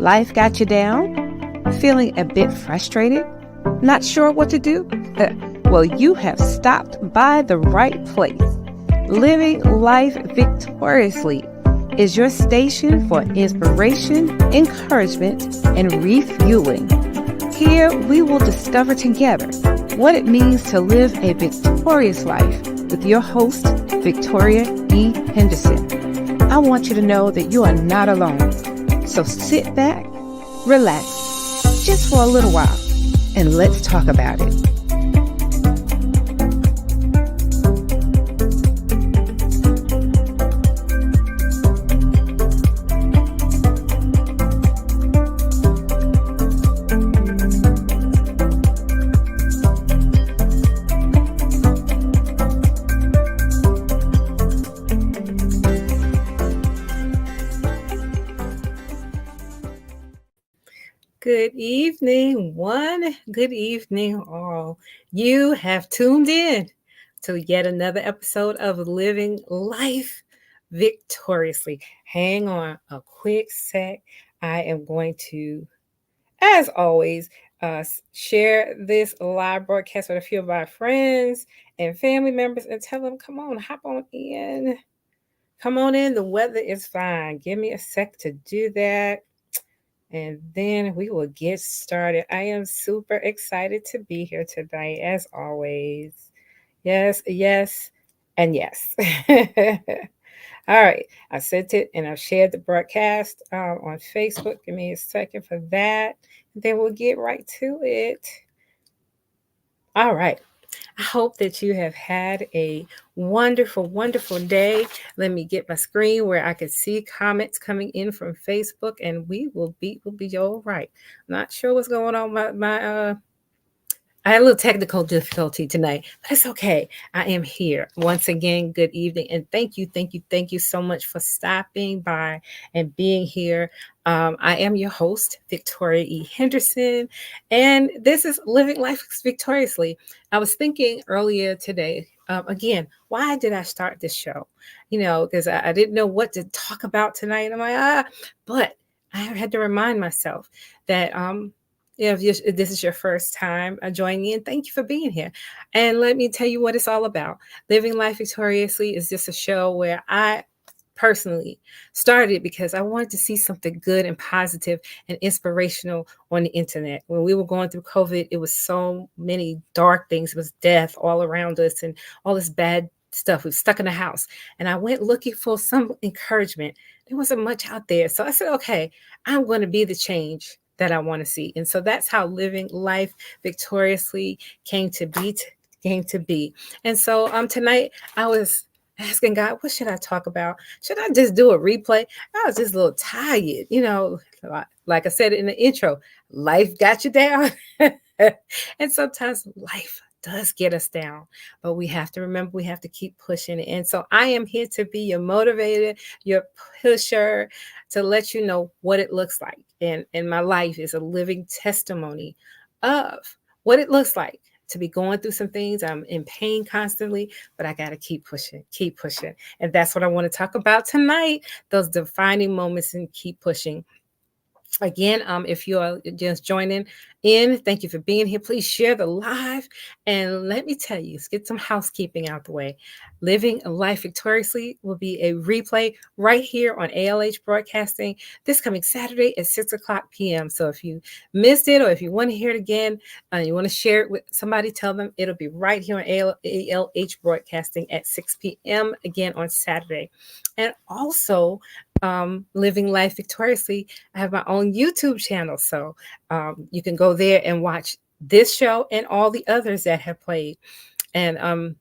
Life got you down? Feeling a bit frustrated? Not sure what to do? Well, you have stopped by the right place. Living Life Victoriously is your station for inspiration, encouragement, and refueling. Here we will discover together what it means to live a victorious life with your host, Victoria E. Henderson. I want you to know that you are not alone. So sit back, relax, just for a little while, and let's talk about it. Good evening, one. Good evening, all. You have tuned in to yet another episode of Living Life Victoriously. Hang on a quick sec. I am going to, as always, share this live broadcast with a few of our friends and family members and tell them, come on, hop on in. Come on in. The weather is fine. Give me a sec to do that. And then we will get started. I am super excited to be here tonight, as always. Yes, and yes. All right. I sent it and I've shared the broadcast on Facebook. Give me a second for that. And then we'll get right to it. All right. I hope that you have had a wonderful, wonderful day. Let me get my screen where I can see comments coming in from Facebook, and we'll be all right. I'm not sure what's going on. I had a little technical difficulty tonight, but it's okay. I am here. Once again, good evening. And thank you so much for stopping by and being here. I am your host, Victoria E. Henderson, and this is Living Life Victoriously. I was thinking earlier today, again, why did I start this show? Because I didn't know what to talk about tonight. I'm like, but I had to remind myself that if this is your first time joining in, thank you for being here. And let me tell you what it's all about. Living Life Victoriously is just a show where I personally started because I wanted to see something good and positive and inspirational on the internet. When we were going through COVID, it was so many dark things. It was death all around us and all this bad stuff. We were stuck in the house. And I went looking for some encouragement. There wasn't much out there. So I said, okay, I'm going to be the change that I want to see. And so that's how Living Life Victoriously came to be. And so tonight I was asking God, what should I talk about? Should I just do a replay? I was just a little tired, like I said in the intro, life got you down. And sometimes life does get us down, but we have to remember we have to keep pushing it. And so I am here to be your motivator, your pusher, to let you know what it looks like. And my life is a living testimony of what it looks like to be going through some things. I'm in pain constantly, but I got to keep pushing. And that's what I want to talk about tonight, those defining moments and keep pushing. Again, if you are just joining in, thank you for being here. Please share the live. And let me tell you, let's get some housekeeping out the way. Living Life Victoriously will be a replay right here on ALH Broadcasting this coming Saturday at 6 o'clock p.m. So if you missed it or if you want to hear it again, you want to share it with somebody, tell them it'll be right here on ALH Broadcasting at 6 p.m. again on Saturday. And also, Living Life Victoriously, I have my own YouTube channel. So you can go there and watch this show and all the others that have played. And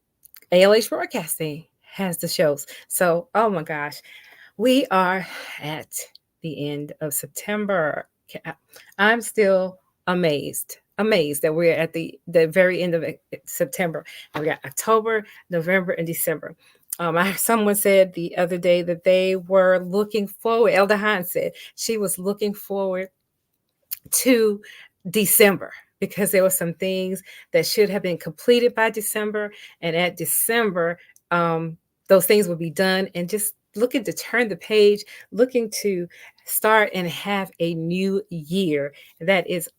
ALH Broadcasting has the shows. So, oh my gosh, we are at the end of September. I'm still amazed that we're at the very end of September. And we got October, November, and December. Someone said the other day that they were looking forward. Elder Hines said she was looking forward to December because there were some things that should have been completed by December. And at December, those things would be done and just looking to turn the page, looking to start and have a new year. That is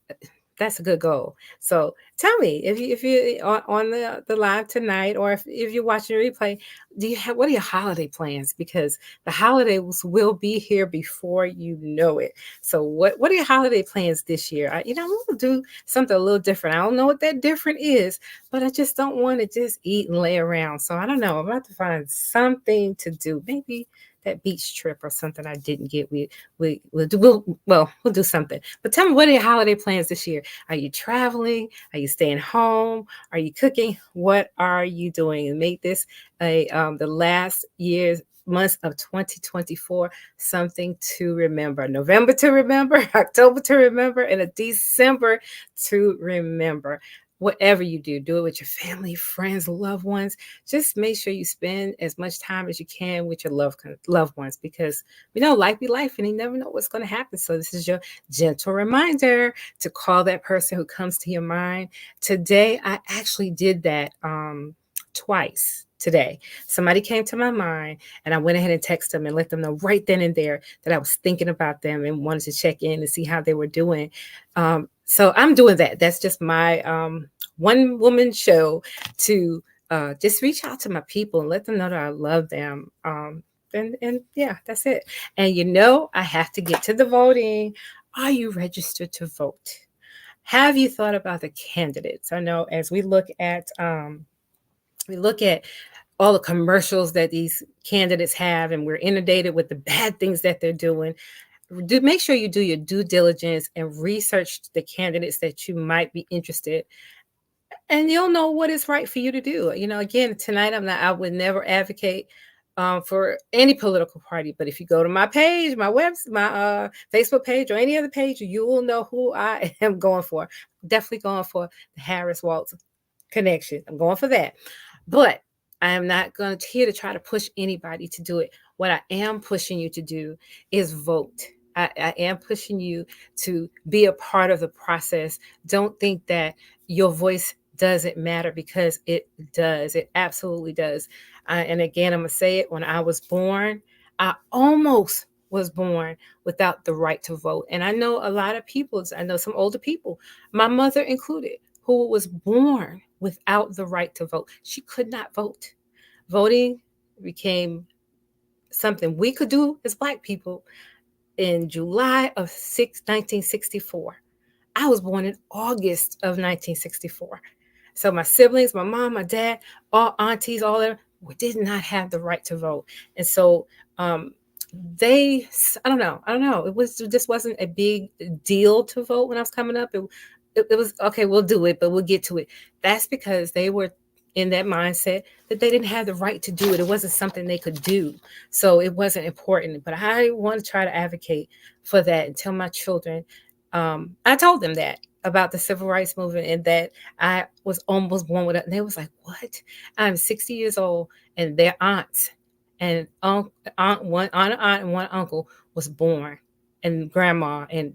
that's a good goal. So tell me if you on the live tonight, or if you're watching a replay, do you have what are your holiday plans? Because the holidays will be here before you know it. So what are your holiday plans this year? I want to do something a little different. I don't know what that different is, but I just don't want to just eat and lay around. So I don't know. I'm about to find something to do. Maybe that beach trip or something I didn't get. We'll do something. But tell me, what are your holiday plans this year? Are you traveling? Are you staying home? Are you cooking? What are you doing? And make this the last year's months of 2024 something to remember. November to remember, October to remember, and a December to remember. Whatever you do it with your family, friends, loved ones. Just make sure you spend as much time as you can with your loved ones, because we know life be life and you never know what's going to happen. So this is your gentle reminder to call that person who comes to your mind. Today, I actually did that twice. Today, somebody came to my mind, and I went ahead and texted them and let them know right then and there that I was thinking about them and wanted to check in and see how they were doing. So I'm doing that. That's just my one woman show to just reach out to my people and let them know that I love them. And yeah, that's it. And I have to get to the voting. Are you registered to vote? Have you thought about the candidates? I know as we look at all the commercials that these candidates have, and we're inundated with the bad things that they're doing. Make sure you do your due diligence and research the candidates that you might be interested, and you'll know what is right for you to do. Again, tonight I would never advocate for any political party, but if you go to my page, my Facebook page, or any other page, you will know who I am going for. Definitely going for the Harris Waltz connection. I'm going for that. But I am not going to here to try to push anybody to do it. What I am pushing you to do is vote. I am pushing you to be a part of the process. Don't think that your voice doesn't matter, because it does. It absolutely does. And again, I'm going to say it. When I was born, I almost was born without the right to vote. And I know a lot of people, I know some older people, my mother included, who was born without the right to vote. She could not vote. Voting became something we could do as Black people in July of 1964. I was born in August of 1964. So my siblings, my mom, my dad, all aunties, all of them, we did not have the right to vote. And so I don't know. This wasn't a big deal to vote when I was coming up. It was okay, we'll do it, but we'll get to it. That's because they were in that mindset that they didn't have the right to do it. It wasn't something they could do. So it wasn't important. But I want to try to advocate for that and tell my children. I told them that about the civil rights movement, and that I was almost born with it. And they was like, what? I'm 60 years old, and their aunts and one aunt and one uncle was born, and grandma and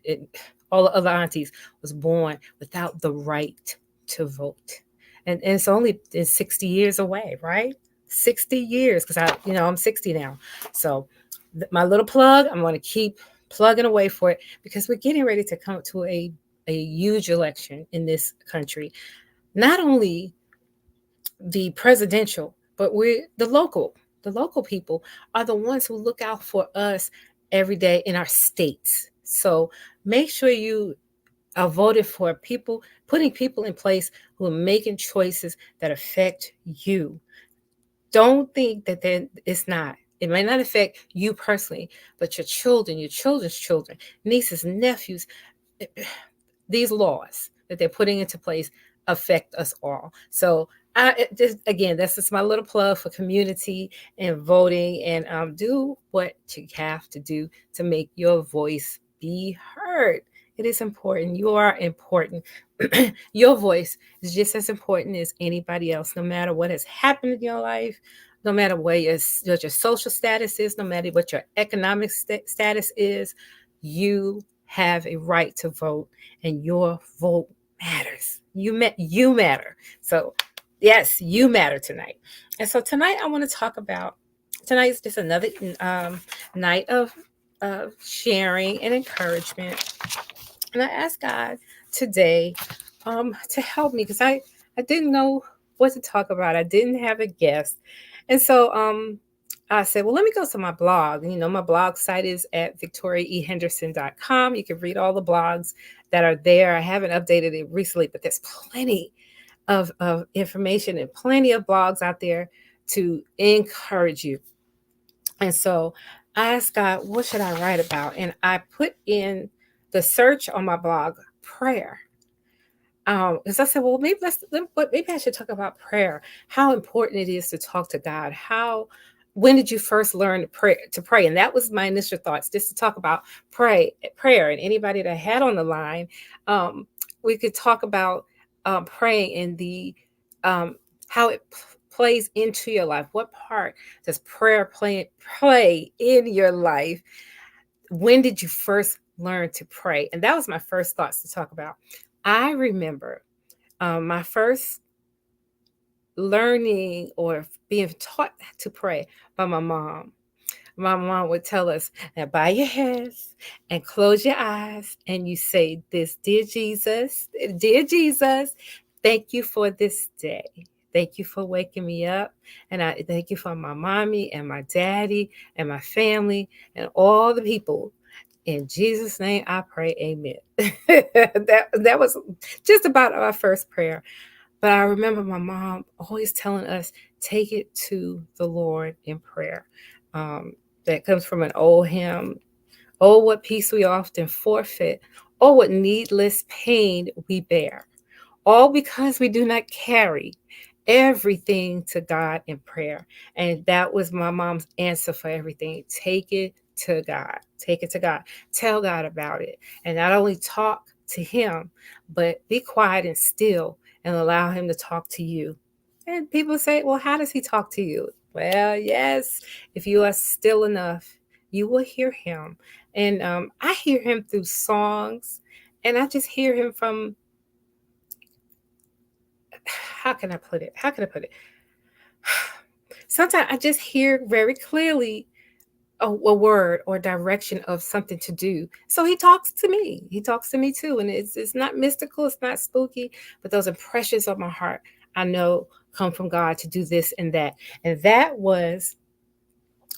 all the other aunties was born without the right to vote. And it's only 60 years away, right? 60 years, because I'm 60 now. So my little plug, I'm going to keep plugging away for it, because we're getting ready to come to a huge election in this country. Not only the presidential, but the local people are the ones who look out for us every day in our states. So make sure you are voted for people, putting people in place who are making choices that affect you. Don't think that it's not. It may not affect you personally, but your children, your children's children, nieces, nephews. These laws that they're putting into place affect us all. So that's just my little plug for community and voting, and do what you have to do to make your voice be heard. It is important. You are important. Your voice is just as important as anybody else, no matter what has happened in your life, no matter what your social status is, no matter what your economic status is. You have a right to vote, and your vote matters. You matter. So yes, you matter tonight. And so tonight I want to talk about tonight's just another night of sharing and encouragement. And I asked God today to help me because I didn't know what to talk about. I didn't have a guest. And so I said, well, let me go to my blog. You know, my blog site is at victoriaehenderson.com. You can read all the blogs that are there. I haven't updated it recently, but there's plenty of information and plenty of blogs out there to encourage you. And so I asked God, what should I write about? And I put in the search on my blog, prayer. Because I said, well, maybe I should talk about prayer, how important it is to talk to God. When did you first learn to pray? And that was my initial thoughts, just to talk about prayer. And anybody that I had on the line, um, we could talk about praying and the how it plays into your life. What part does prayer play in your life? When did you first learn to pray? And that was my first thoughts to talk about. I remember my first learning or being taught to pray by my mom. My mom would tell us, now bow your heads and close your eyes, and you say this: dear Jesus, thank you for this day. Thank you for waking me up. And I thank you for my mommy and my daddy and my family and all the people. In Jesus' name I pray, amen. that was just about our first prayer. But I remember my mom always telling us, take it to the Lord in prayer. Um, that comes from an old hymn. Oh, what peace we often forfeit. Oh, what needless pain we bear. All because we do not carry everything to God in prayer. And that was my mom's answer for everything. Take it to God. Take it to God. Tell God about it. And not only talk to Him, but be quiet and still and allow Him to talk to you. And people say, well, how does He talk to you? Well, yes, if you are still enough, you will hear Him. And I hear Him through songs, and I just hear Him from, how can I put it? How can I put it? Sometimes I just hear very clearly a word or direction of something to do. So he talks to me. He talks to me too. And it's not mystical, it's not spooky, but those impressions of my heart, I know come from God to do this and that. And that was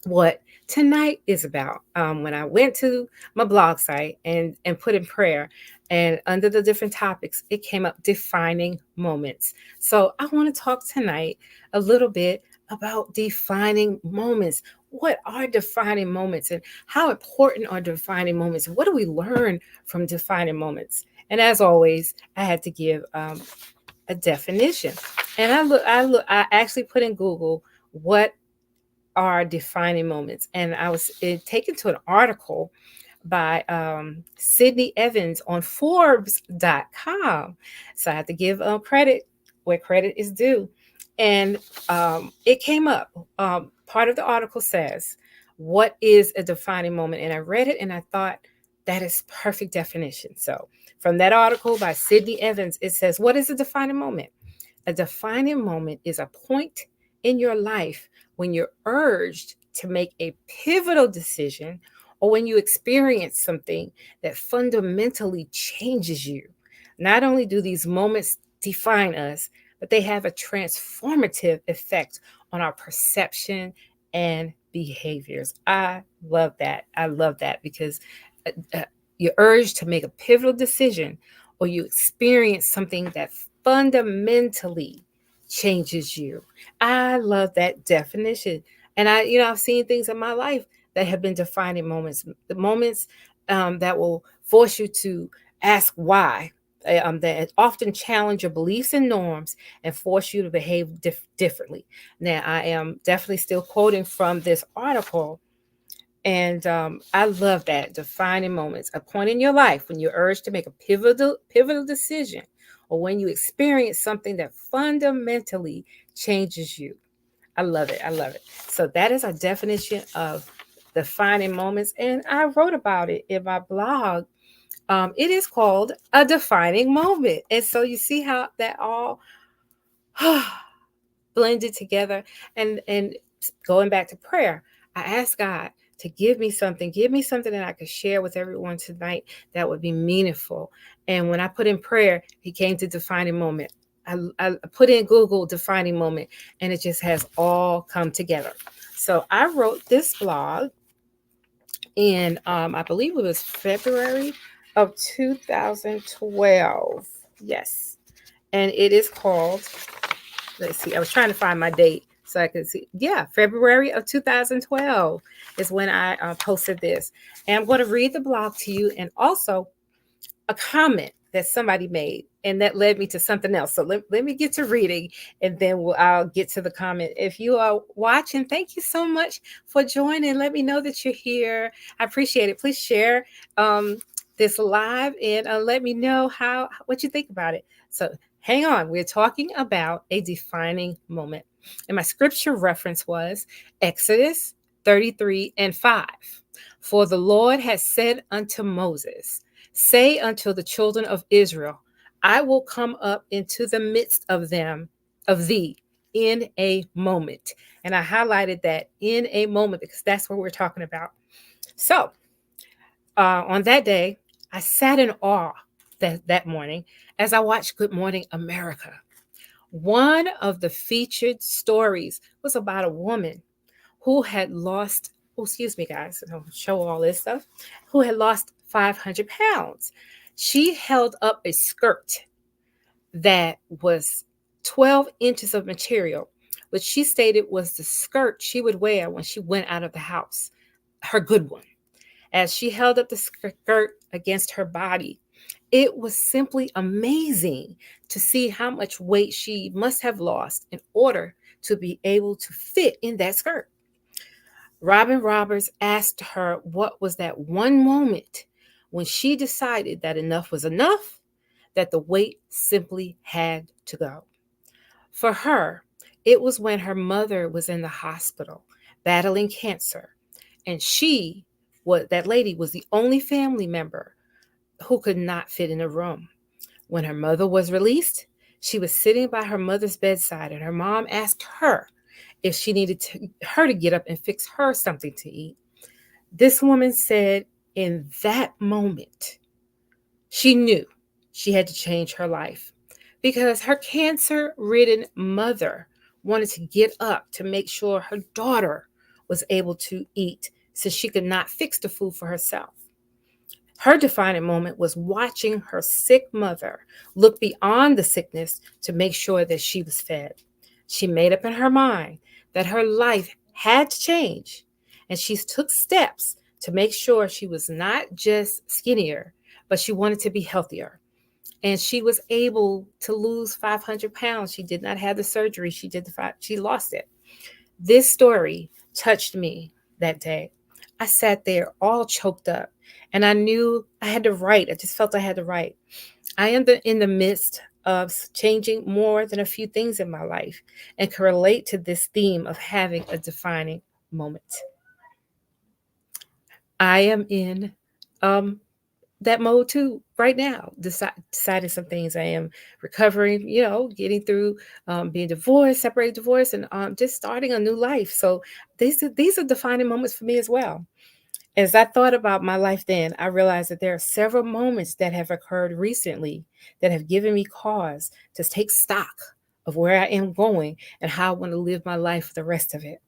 what tonight is about. When I went to my blog site and put in prayer, and under the different topics, it came up defining moments. So I want to talk tonight a little bit about defining moments. What are defining moments, and how important are defining moments? What do we learn from defining moments? And as always, I had to give a definition. And I actually put in Google, what are defining moments. And I was taken to an article by Sydney Evans on Forbes.com. So I have to give credit where credit is due. And it came up. Part of the article says, what is a defining moment? And I read it and I thought, that is perfect definition. So from that article by Sydney Evans, it says, what is a defining moment? A defining moment is a point in your life when you're urged to make a pivotal decision, or when you experience something that fundamentally changes you. Not only do these moments define us, but they have a transformative effect on our perception and behaviors. I love that. I love that because you're urged to make a pivotal decision, or you experience something that fundamentally changes you. I love that definition. And I've seen things in my life that have been defining moments, the moments that will force you to ask why, that often challenge your beliefs and norms and force you to behave differently. Now, I am definitely still quoting from this article, and I love that. Defining moments, a point in your life when you're urged to make a pivotal decision, or when you experience something that fundamentally changes you. I love it. I love it. So that is a definition of defining moments, and I wrote about it in my blog. It is called a defining moment, and so you see how that all blended together, and going back to prayer, I asked God to give me something that I could share with everyone tonight that would be meaningful. And when I put in prayer, He came to defining moment. I put in Google defining moment, and it just has all come together. So I wrote this blog in, I believe it was February of 2012. Yes. And it is called, let's see, I was trying to find my date so I could see. Yeah, February of 2012 is when I posted this. And I'm going to read the blog to you, and also a comment that somebody made, and that led me to something else. So let me get to reading, and then I'll get to the comment. If you are watching, thank you so much for joining. Let me know that you're here. I appreciate it. Please share this live, and let me know what you think about it. So hang on. We're talking about a defining moment. And my scripture reference was Exodus 33 and 5. For the Lord has said unto Moses, say unto the children of Israel, I will come up into the midst of thee, in a moment. And I highlighted that, in a moment, because that's what we're talking about. So on that day, I sat in awe that morning as I watched Good Morning America. One of the featured stories was about a woman who had lost, oh, excuse me, guys, I don't show all this stuff, who had lost 500 pounds. She held up a skirt that was 12 inches of material, which she stated was the skirt she would wear when she went out of the house, her good one. As she held up the skirt against her body, it was simply amazing to see how much weight she must have lost in order to be able to fit in that skirt. Robin Roberts asked her what was that one moment when she decided that enough was enough, that the weight simply had to go. For her, it was when her mother was in the hospital battling cancer, and that lady was the only family member who could not fit in a room. When her mother was released, she was sitting by her mother's bedside, and her mom asked her if she needed her to get up and fix her something to eat. This woman said in that moment, she knew she had to change her life, because her cancer-ridden mother wanted to get up to make sure her daughter was able to eat, since she could not fix the food for herself. Her defining moment was watching her sick mother look beyond the sickness to make sure that she was fed. She made up in her mind that her life had to change, and she took steps to make sure she was not just skinnier, but she wanted to be healthier. And she was able to lose 500 pounds. She did not have the surgery. She lost it. This story touched me that day. I sat there all choked up, and I knew I had to write. I just felt I had to write. I am in the midst of changing more than a few things in my life, and can relate to this theme of having a defining moment. I am in that mode too right now, deciding some things. I am recovering, getting through being divorced, separated, divorced, and just starting a new life. So these are defining moments for me as well. As I thought about my life then, I realized that there are several moments that have occurred recently that have given me cause to take stock of where I am going and how I want to live my life for the rest of it.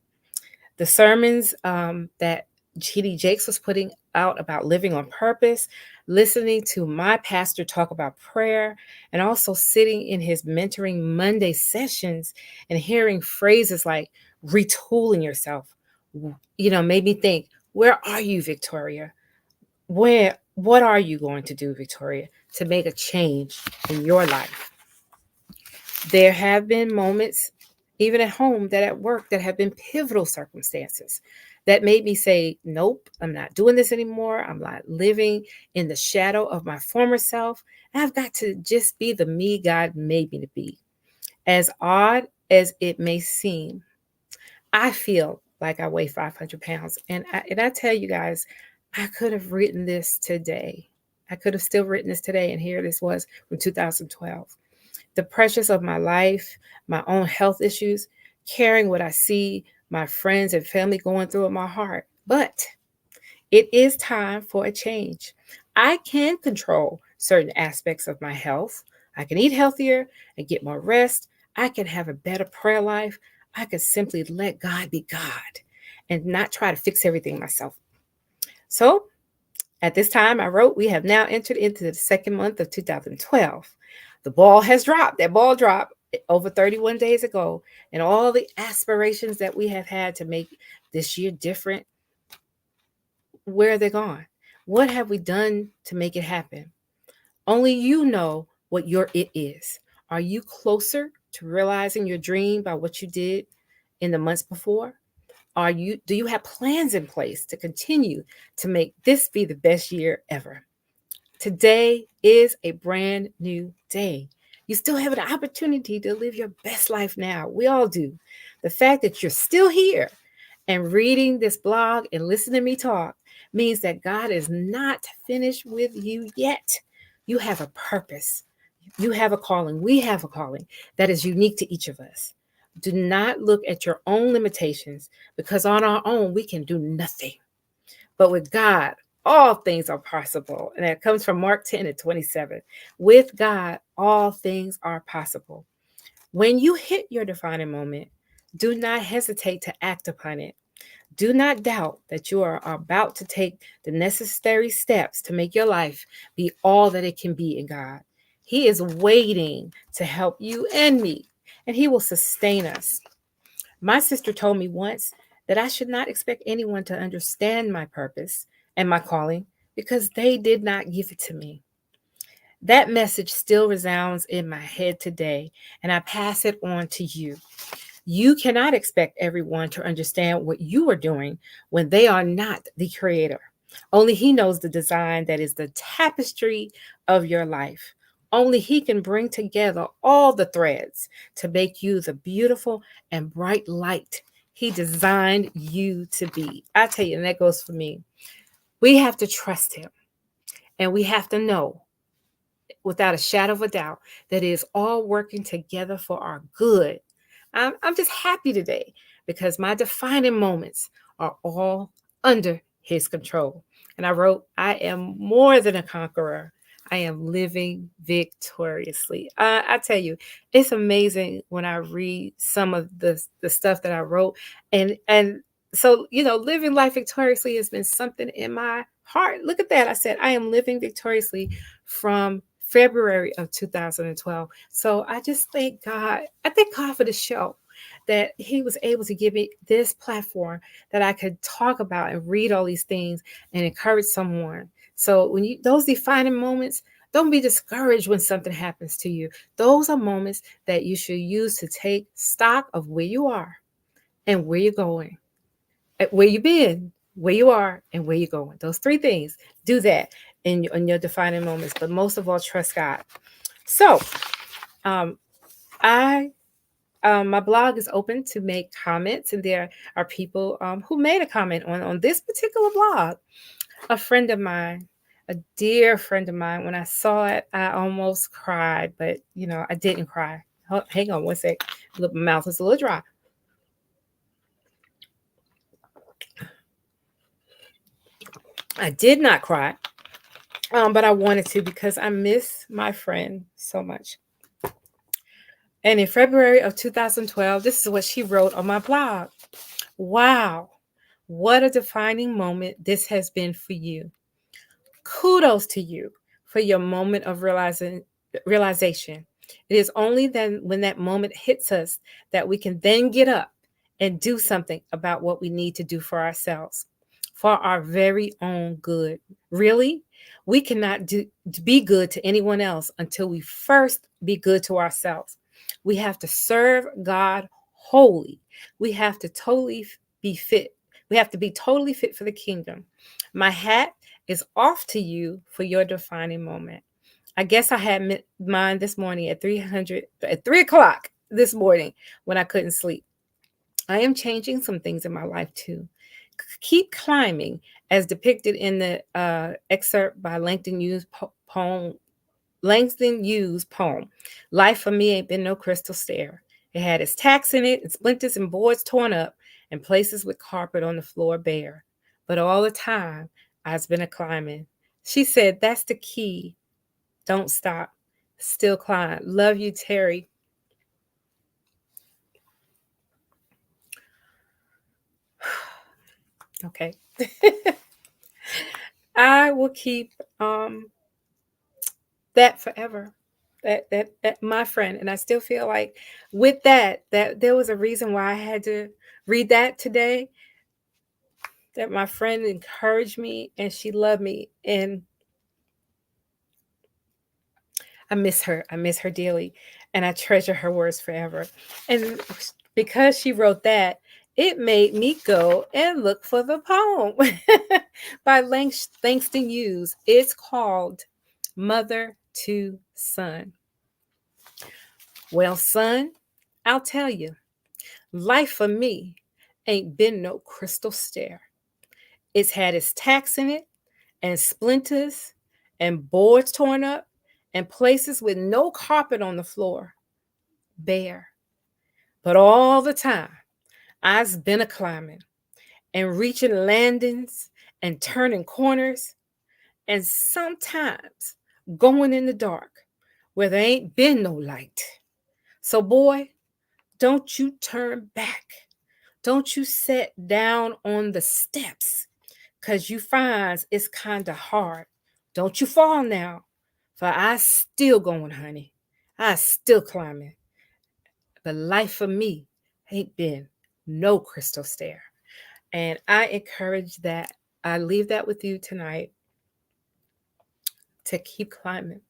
The sermons that T.D. Jakes was putting out about living on purpose, listening to my pastor talk about prayer, and also sitting in his mentoring Monday sessions and hearing phrases like retooling yourself, made me think, where are you, Victoria? What are you going to do, Victoria, to make a change in your life? There have been moments, even at home, that at work, that have been pivotal circumstances that made me say, nope, I'm not doing this anymore. I'm not living in the shadow of my former self. I've got to just be the me God made me to be. As odd as it may seem, I feel like I weigh 500 pounds. And I tell you guys, I could have written this today. I could have still written this today. And here this was from 2012. The pressures of my life, my own health issues, carrying what I see my friends and family going through in my heart. But it is time for a change. I can control certain aspects of my health. I can eat healthier and get more rest. I can have a better prayer life. I can simply let God be God and not try to fix everything myself. So at this time, I wrote, we have now entered into the second month of 2012. The ball has dropped. That ball dropped over 31 days ago. And all the aspirations that we have had to make this year different, where are they gone? What have we done to make it happen? Only you know what your it is. Are you closer to realizing your dream by what you did in the months before? Do you have plans in place to continue to make this be the best year ever? Today is a brand new day. You still have an opportunity to live your best life now. We all do. The fact that you're still here and reading this blog and listening to me talk means that God is not finished with you yet. You have a purpose. You have a calling. We have a calling that is unique to each of us. Do not look at your own limitations, because on our own, we can do nothing. But with God, all things are possible. And that comes from Mark 10 and 27. With God, all things are possible. When you hit your defining moment, do not hesitate to act upon it. Do not doubt that you are about to take the necessary steps to make your life be all that it can be in God. He is waiting to help you and me, and He will sustain us. My sister told me once that I should not expect anyone to understand my purpose and my calling because they did not give it to me. That message still resounds in my head today, and I pass it on to you. You cannot expect everyone to understand what you are doing when they are not the creator. Only He knows the design that is the tapestry of your life. Only He can bring together all the threads to make you the beautiful and bright light He designed you to be. I tell you, and that goes for me. We have to trust Him, and we have to know without a shadow of a doubt that it is all working together for our good. I'm just happy today because my defining moments are all under His control. And I wrote, I am more than a conqueror. I am living victoriously. I tell you, it's amazing when I read some of the stuff that I wrote. And so, living life victoriously has been something in my heart. Look at that. I said, I am living victoriously from February of 2012. So I just thank God. I thank God for the show, that He was able to give me this platform that I could talk about and read all these things and encourage someone. So when those defining moments, don't be discouraged when something happens to you. Those are moments that you should use to take stock of where you are and where you're going, where you've been, where you are, and where you're going. Those three things. Do that in your defining moments, but most of all, trust God. So, my blog is open to make comments, and there are people who made a comment on this particular blog. A friend of mine, a dear friend of mine, when I saw it, I almost cried, but I didn't cry. Hang on one sec. My mouth is a little dry. I did not cry, but I wanted to because I miss my friend so much. And in February of 2012, this is what she wrote on my blog. Wow, what a defining moment this has been for you. Kudos to you for your moment of realization. It is only then when that moment hits us that we can then get up and do something about what we need to do for ourselves, for our very own good. Really, we cannot be good to anyone else until we first be good to ourselves. We have to serve God wholly. We have to totally be fit. We have to be totally fit for the kingdom. My hat is off to you for your defining moment. I guess I had mine this morning at 3 o'clock this morning when I couldn't sleep. I am changing some things in my life too. Keep climbing, as depicted in the excerpt by Langston Hughes' poem. Life for me ain't been no crystal stair. It had its tacks in it and splinters and boards torn up, and places with carpet on the floor bare. But all the time, I've been a climbing. She said, that's the key. Don't stop. Still climb. Love you, Terry. Okay. I will keep that forever. That my friend. And I still feel like with that there was a reason why I had to read that today. That my friend encouraged me and she loved me. And I miss her. I miss her dearly. And I treasure her words forever. And because she wrote that, it made me go and look for the poem by Langston Hughes. It's called Mother to Son. Well, son, I'll tell you, life for me ain't been no crystal stair. It's had its tacks in it and splinters and boards torn up and places with no carpet on the floor, bare. But all the time, I've been a climbing and reaching landings and turning corners and sometimes going in the dark where there ain't been no light. So, boy, don't you turn back. Don't you sit down on the steps, 'cause you finds it's kind of hard. Don't you fall now, for I still going, honey. I still climbing. The life for me ain't been no crystal stair. And I encourage that. I leave that with you tonight to keep climbing.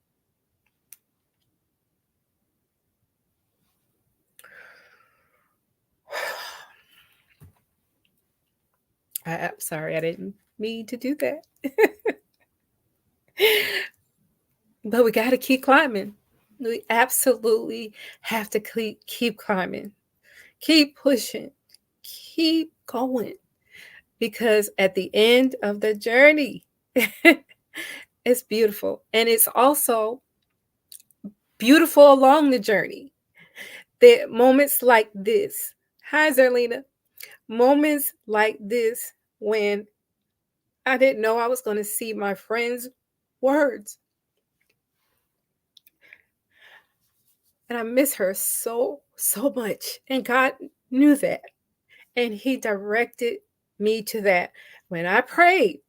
I'm sorry, I didn't mean to do that. But we got to keep climbing. We absolutely have to keep climbing, keep pushing, keep going. Because at the end of the journey, it's beautiful. And it's also beautiful along the journey. The moments like this. Hi, Zerlina. Moments like this when I didn't know I was going to see my friend's words. And I miss her so much. And God knew that. And He directed me to that. When I prayed,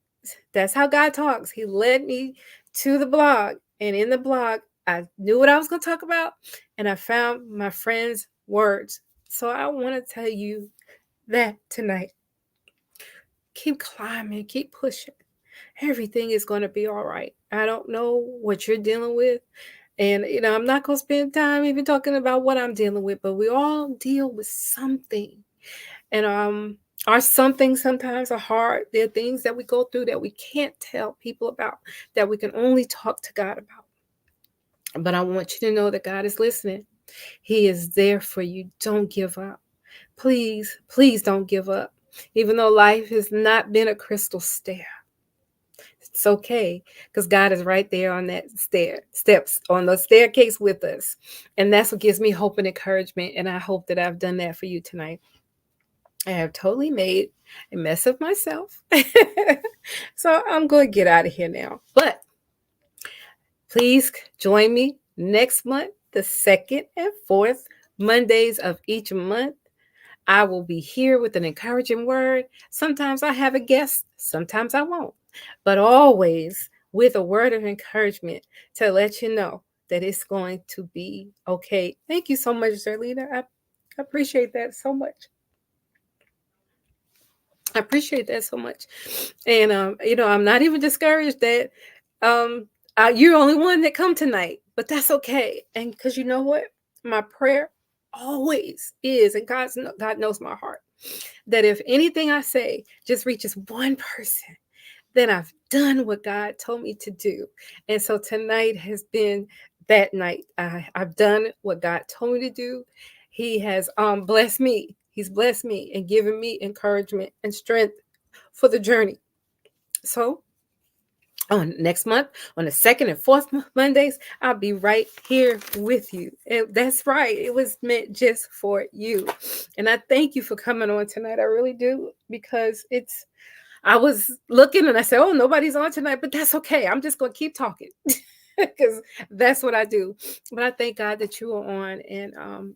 that's how God talks. He led me to the blog. And in the blog, I knew what I was going to talk about. And I found my friend's words. So I want to tell you that tonight. Keep climbing, keep pushing. Everything is going to be all right. I don't know what you're dealing with. And, I'm not going to spend time even talking about what I'm dealing with, but we all deal with something. And our something sometimes are hard. There are things that we go through that we can't tell people about, that we can only talk to God about. But I want you to know that God is listening. He is there for you. Don't give up. Please, please don't give up. Even though life has not been a crystal stair. It's okay, because God is right there on that steps on the staircase with us. And that's what gives me hope and encouragement. And I hope that I've done that for you tonight. I have totally made a mess of myself. So I'm going to get out of here now. But please join me next month, the second and fourth Mondays of each month. I will be here with an encouraging word. Sometimes I have a guest, sometimes I won't, but always with a word of encouragement to let you know that it's going to be okay. Thank you so much, Zerlina. I appreciate that so much. I appreciate that so much. And, I'm not even discouraged that you're the only one that come tonight, but that's okay. And because you know what? My prayer always is, and God knows my heart, that if anything I say just reaches one person, then I've done what God told me to do. And so tonight has been that night. I've done what God told me to do. He has blessed me. He's blessed me and given me encouragement and strength for the journey. So on next month, on the second and fourth Mondays, I'll be right here with you. That's right. It was meant just for you. And I thank you for coming on tonight. I really do, because I was looking and I said, oh, nobody's on tonight, but that's okay. I'm just going to keep talking because that's what I do. But I thank God that you are on, and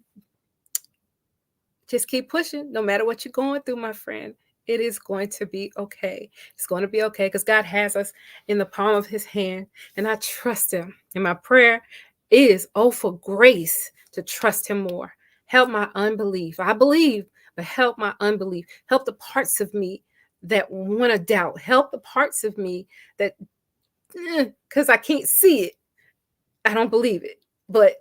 just keep pushing. No matter what you're going through, my friend, it is going to be okay. It's going to be okay, because God has us in the palm of his hand, and I trust him. And my prayer is, oh, for grace to trust him more. Help my unbelief. I believe, but help my unbelief. Help the parts of me that want to doubt. Help the parts of me that, because I can't see it, I don't believe it. But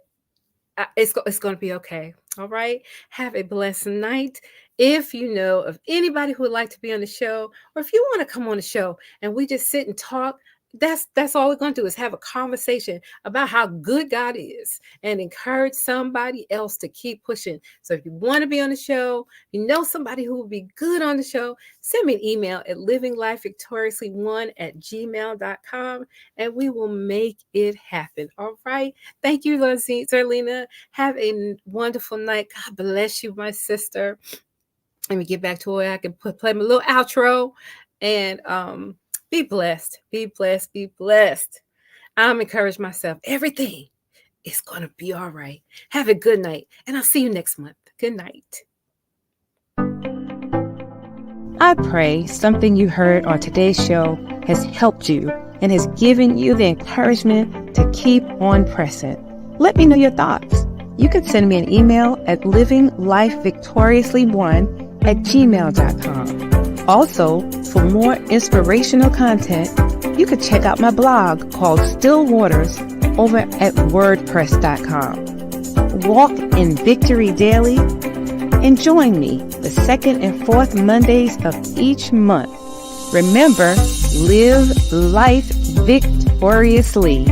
it's going to be okay. All right. Have a blessed night. If you know of anybody who would like to be on the show, or if you want to come on the show and we just sit and talk, that's all we're going to do, is have a conversation about how good God is and encourage somebody else to keep pushing. So if you want to be on the show, you know somebody who will be good on the show, send me an email at livinglifevictoriously1@gmail.com, and we will make it happen. All right. Thank you, Zerlina. Have a wonderful night. God bless you, my sister. Let me get back to where I can play my little outro, and be blessed, be blessed, be blessed. I'm encouraged myself. Everything is going to be all right. Have a good night, and I'll see you next month. Good night. I pray something you heard on today's show has helped you and has given you the encouragement to keep on pressing. Let me know your thoughts. You can send me an email at livinglifevictoriously1@gmail.com. Also, for more inspirational content, you can check out my blog called Still Waters over at wordpress.com. Walk in victory daily and join me the second and fourth Mondays of each month. Remember, live life victoriously.